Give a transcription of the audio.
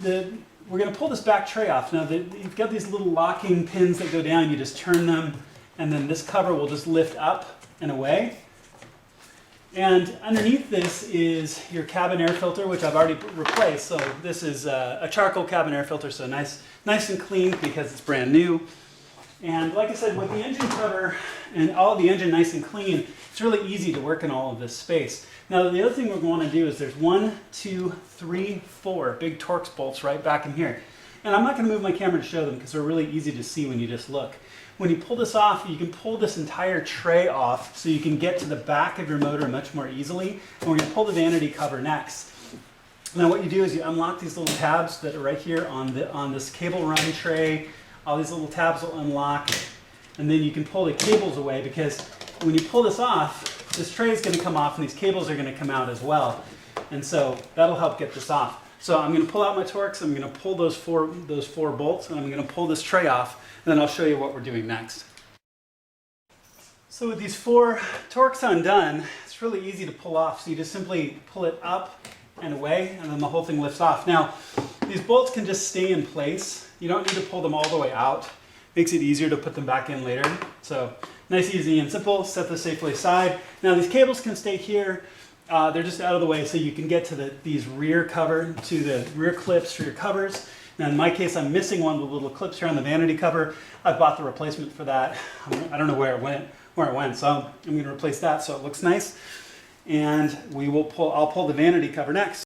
We're going to pull this back tray off. Now you've got these little locking pins that go down, you just turn them, and then this cover will just lift up and away. And underneath this is your cabin air filter, which I've already replaced. So this is a charcoal cabin air filter, so nice and clean because it's brand new. And like I said, with the engine cover and all the engine nice and clean, it's really easy to work in all of this space. Now the other thing we're going to do is there's 1, 2, 3, 4 big Torx bolts right back in here. And I'm not going to move my camera to show them because they're really easy to see when you just look. When you pull this off, you can pull this entire tray off so you can get to the back of your motor much more easily. And we're going to pull the vanity cover next. Now what you do is you unlock these little tabs that are right here on this cable run tray. All these little tabs will unlock, and then you can pull the cables away, because when you pull this off, this tray is going to come off and these cables are going to come out as well. And so that'll help get this off. So I'm going to pull out my Torx, I'm going to pull those four bolts, and I'm going to pull this tray off, and then I'll show you what we're doing next. So with these 4 Torx undone, it's really easy to pull off. So you just simply pull it up and away, and then the whole thing lifts off. Now, these bolts can just stay in place. You don't need to pull them all the way out. Makes it easier to put them back in later. So nice, easy, and simple. Set this safely aside. Now these cables can stay here. They're just out of the way so you can get to these rear clips for your covers. Now in my case, I'm missing one of the little clips here on the vanity cover. I bought the replacement for that. I don't know where it went, so I'm going to replace that so it looks nice. And I'll pull the vanity cover next.